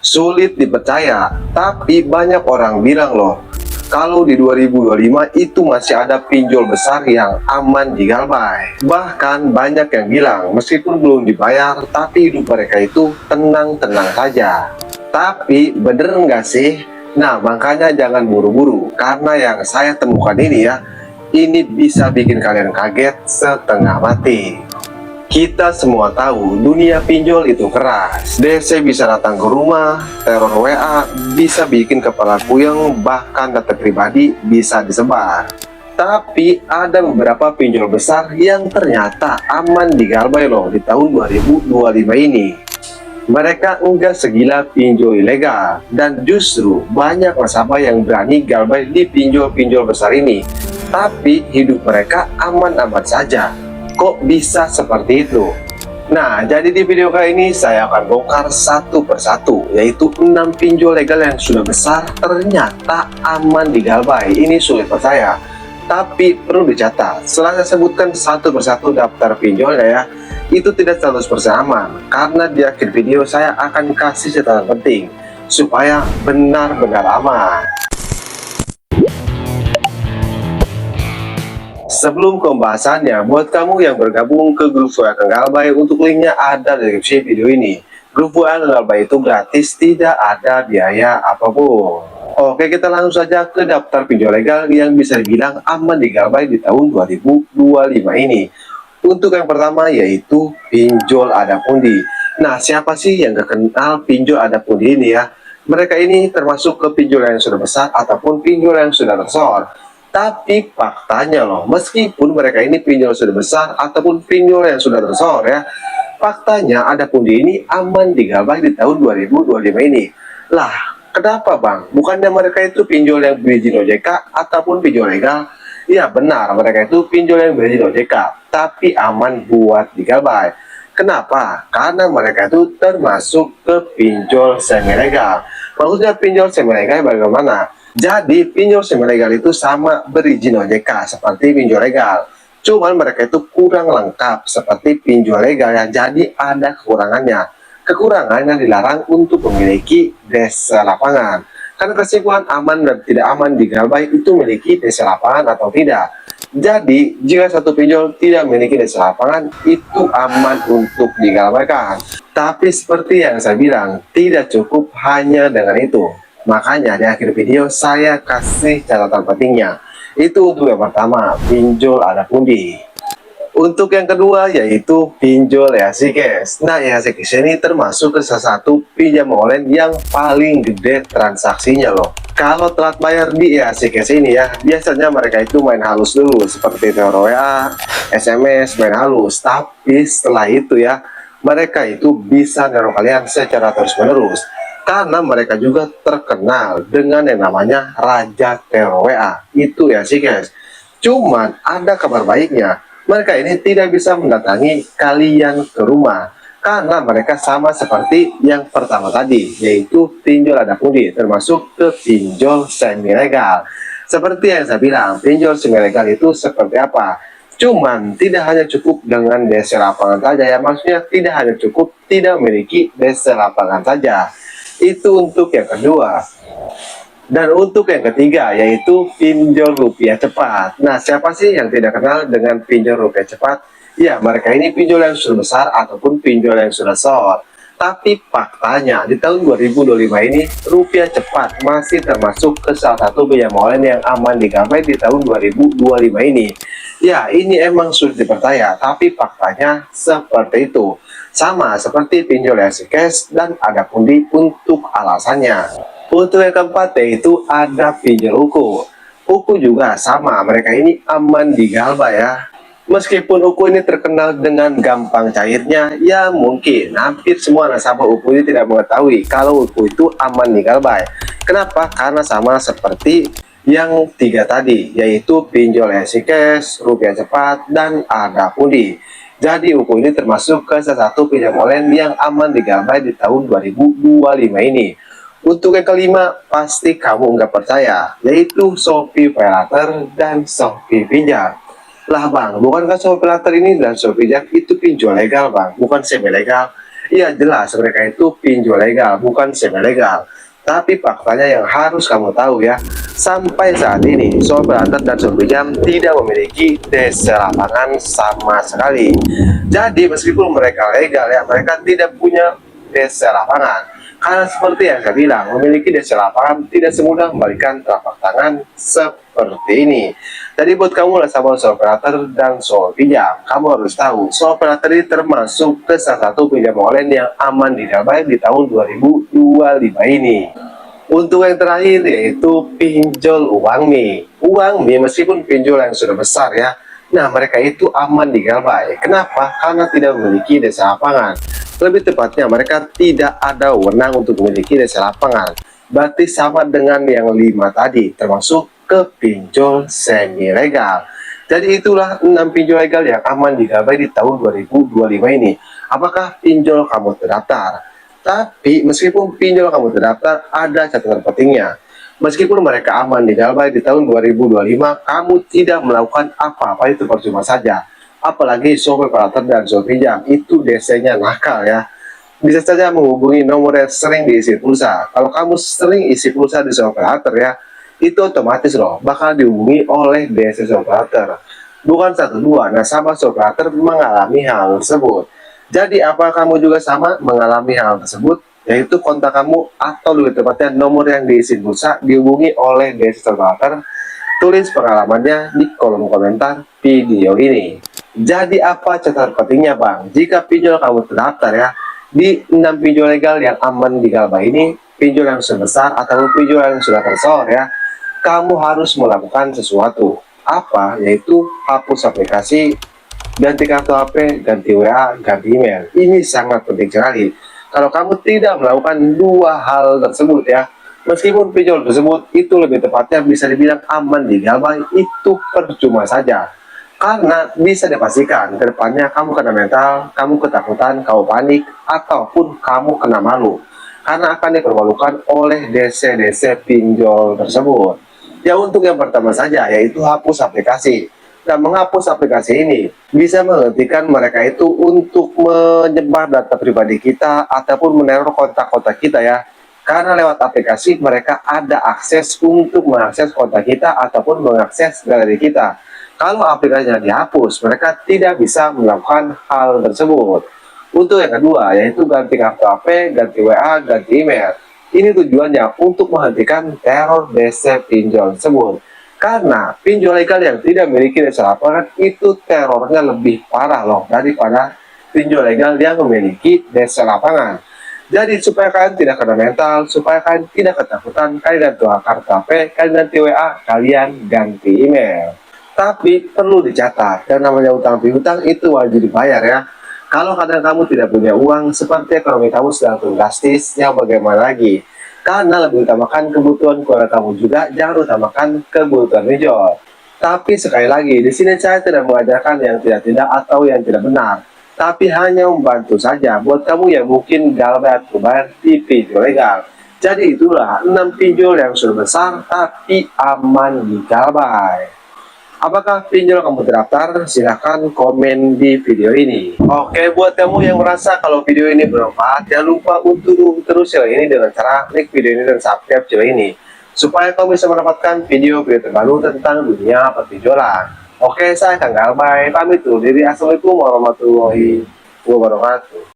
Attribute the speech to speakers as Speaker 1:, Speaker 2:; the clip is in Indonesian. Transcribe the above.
Speaker 1: Sulit dipercaya, tapi banyak orang bilang loh, kalau di 2025 itu masih ada pinjol besar yang aman di Galbay. Bahkan banyak yang bilang meskipun belum dibayar, tapi hidup mereka itu tenang-tenang saja. Tapi bener nggak sih? Nah, makanya jangan buru-buru, karena yang saya temukan ini bisa bikin kalian kaget setengah mati. Kita semua tahu dunia pinjol itu keras. DC bisa datang ke rumah, teror WA bisa bikin kepala puyeng, bahkan data pribadi bisa disebar. Tapi ada beberapa pinjol besar yang ternyata aman di Galbay loh di tahun 2025 ini. Mereka enggak segila pinjol ilegal, dan justru banyak nasabah yang berani Galbay di pinjol-pinjol besar ini. Tapi hidup mereka aman-aman saja. Kok bisa seperti itu? Nah, jadi di video kali ini saya akan bongkar satu persatu, yaitu 6 pinjol legal yang sudah besar ternyata aman di Galbay. Ini sulit percaya, tapi perlu dicatat, setelah saya sebutkan satu persatu daftar pinjolnya ya, itu tidak 100% aman, karena di akhir video saya akan kasih catatan penting supaya benar-benar aman. Sebelum ke pembahasannya, buat kamu yang bergabung ke grup WA Kang Galbay, untuk linknya ada di deskripsi video ini. Grup WA Kang Galbay itu gratis, tidak ada biaya apapun. Oke, kita langsung saja ke daftar pinjol legal yang bisa dibilang aman di Galbay di tahun 2025 ini. Untuk yang pertama yaitu pinjol Adapundi. Nah, siapa sih yang gak kenal pinjol Adapundi ini ya? Mereka ini termasuk ke pinjol yang sudah besar ataupun pinjol yang sudah tersohor. Tapi faktanya loh, meskipun mereka ini pinjol sudah besar ataupun pinjol yang sudah tersohor ya, faktanya Adapundi ini aman di Galbay di tahun 2025 ini. Lah, kenapa bang? Bukannya mereka itu pinjol yang berizin OJK ataupun pinjol legal? Ya benar, mereka itu pinjol yang berizin OJK, tapi aman buat di Galbay. Kenapa? Karena mereka itu termasuk ke pinjol semi legal. Maksudnya pinjol semi legal bagaimana? Jadi pinjol semi legal itu sama berizin OJK seperti pinjol legal. Cuman mereka itu kurang lengkap seperti pinjol legal ya. Jadi ada kekurangannya. Kekurangannya dilarang untuk memiliki desa lapangan. Karena kesimpulan aman dan tidak aman di Galbay itu memiliki desa lapangan atau tidak. Jadi jika satu pinjol tidak memiliki desa lapangan, itu aman untuk digalbaikan. Tapi seperti yang saya bilang, tidak cukup hanya dengan itu. Makanya di akhir video saya kasih catatan pentingnya. Itu untuk yang pertama, pinjol Adapundi. Untuk yang kedua yaitu pinjol Yasikes. Nah, Yasikes ini termasuk ke salah satu pinjam online yang paling gede transaksinya loh. Kalau telat bayar di Yasikes ini ya, biasanya mereka itu main halus dulu seperti teror WA, SMS, main halus. Tapi setelah itu ya, mereka itu bisa neror kalian secara terus-menerus. Karena mereka juga terkenal dengan yang namanya Raja Teror WA. Itu ya sih guys. Cuman ada kabar baiknya, mereka ini tidak bisa mendatangi kalian ke rumah. Karena mereka sama seperti yang pertama tadi, yaitu pinjol Adapundi, termasuk ke pinjol semi legal. Seperti yang saya bilang, pinjol semi legal itu seperti apa? Cuman tidak hanya cukup dengan desa lapangan saja ya, maksudnya tidak hanya cukup tidak memiliki desa lapangan saja. Itu untuk yang kedua. Dan untuk yang ketiga yaitu pinjol rupiah cepat. Nah, siapa sih yang tidak kenal dengan pinjol rupiah cepat? Ya, mereka ini pinjol yang sudah besar ataupun pinjol yang sudah sold. Tapi faktanya di tahun 2025 ini rupiah cepat masih termasuk ke salah satu pinjam online yang aman di Galbay di tahun 2025 ini. Ya, ini emang sulit dipercaya, tapi faktanya seperti itu. Sama seperti pinjol Yasikes dan Adapundi untuk alasannya. Untuk yang keempat yaitu ada pinjol Uku. Uku juga sama, mereka ini aman di Galbay ya. Meskipun Uku ini terkenal dengan gampang cairnya, ya mungkin hampir semua nasabah Uku ini tidak mengetahui kalau Uku itu aman di Galbay. Kenapa? Karena sama seperti yang tiga tadi, yaitu pinjol Yasikes, rupiah cepat, dan Adapundi. Jadi Uku ini termasuk ke salah satu pinjam online yang aman di Galbay di tahun 2025 ini. Untuk yang kelima, pasti kamu nggak percaya, yaitu Shopee Paylater dan Shopee Pinjam. Lah bang, bukankah Shopee Paylater ini dan Shopee Pinjam itu pinjol legal bang, bukan semi legal? Iya jelas mereka itu pinjol legal, bukan semi legal. Tapi faktanya yang harus kamu tahu ya, sampai saat ini Operator dan Pinjam tidak memiliki DC lapangan sama sekali. Jadi meskipun mereka legal ya, mereka tidak punya DC lapangan. Karena seperti yang saya bilang, memiliki DC lapangan tidak semudah membalikan telapak tangan seperti ini. Jadi buat kamu nasabah Operator dan Pinjam, kamu harus tahu Operator ini termasuk ke salah satu pinjam online yang aman di Dalbai di tahun 2025 ini. Untuk yang terakhir yaitu pinjol uang mie. Uang mie meskipun pinjol yang sudah besar ya, nah mereka itu aman di Galbay. Kenapa? Karena tidak memiliki desa lapangan. Lebih tepatnya mereka tidak ada wewenang untuk memiliki desa lapangan. Berarti sama dengan yang 5 tadi, termasuk ke pinjol semi legal. Jadi itulah 6 pinjol legal yang aman di Galbay di tahun 2025 ini. Apakah pinjol kamu terdaftar? Tapi meskipun pinjol kamu terdaftar, ada catatan pentingnya. Meskipun mereka aman di Galbay di tahun 2025, kamu tidak melakukan apa-apa itu percuma saja. Apalagi Operator dan Pinjam itu DC-nya nakal ya. Bisa saja menghubungi nomor yang sering diisi pulsa. Kalau kamu sering isi pulsa di Operator ya, itu otomatis loh bakal dihubungi oleh DC Operator. Bukan satu dua nasabah Operator mengalami hal tersebut. Jadi apa kamu juga sama mengalami hal tersebut, yaitu kontak kamu atau lebih tepatnya nomor yang diisi pulsa dihubungi oleh DC Operator. Tulis pengalamannya di kolom komentar video ini. Jadi apa catatan pentingnya Bang? Jika pinjol kamu terdaftar ya, di 6 pinjol legal yang aman di Galbay ini, pinjol yang sebesar atau pinjol yang sudah tersohor ya, kamu harus melakukan sesuatu. Apa? Yaitu hapus aplikasi, ganti kartu HP, ganti WA, ganti email. Ini sangat penting sekali. Kalau kamu tidak melakukan dua hal tersebut ya, meskipun pinjol tersebut itu lebih tepatnya bisa dibilang aman di Galbay, itu percuma saja. Karena bisa dipastikan ke depannya kamu kena mental, kamu ketakutan, kamu panik, ataupun kamu kena malu. Karena akan dipermalukan oleh DC-DC pinjol tersebut. Ya untuk yang pertama saja, yaitu hapus aplikasi. Dan menghapus aplikasi ini bisa menghentikan mereka itu untuk menyebar data pribadi kita ataupun meneror kontak-kontak kita ya. Karena lewat aplikasi mereka ada akses untuk mengakses kontak kita ataupun mengakses galeri kita. Kalau aplikasinya dihapus, mereka tidak bisa melakukan hal tersebut. Untuk yang kedua, yaitu ganti kartu HP, ganti WA, ganti email. Ini tujuannya untuk menghentikan teror DC pinjol tersebut. Karena pinjol legal yang tidak memiliki desa lapangan itu terornya lebih parah loh daripada pinjol legal yang memiliki desa lapangan. Jadi supaya kalian tidak kena mental, supaya kalian tidak ketakutan, kalian ganti kartu HP, kalian ganti WA, kalian ganti email. Tapi perlu dicatat, yang namanya utang piutang itu wajib dibayar ya. Kalau kadang kamu tidak punya uang, seperti ekonomi kamu sedang turun drastis, ya bagaimana lagi? Karena lebih utamakan kebutuhan keluarga kamu juga, jangan utamakan kebutuhan pinjol. Tapi sekali lagi, di sini saya tidak mengajarkan yang tidak atau yang tidak benar, tapi hanya membantu saja buat kamu yang mungkin Galbay bayar di pinjol legal. Jadi itulah 6 pinjol yang sudah besar tapi aman di Galbay. Apakah pinjol kamu terdaftar? Silahkan komen di video ini. Oke, buat kamu yang merasa kalau video ini bermanfaat, jangan lupa untuk terus share ini dengan cara klik video ini dan subscribe channel ini, supaya kamu bisa mendapatkan video-video terbaru tentang dunia perpinjolan. Oke, saya Kang Galbay, pamit dulu diri. Assalamualaikum warahmatullahi wabarakatuh.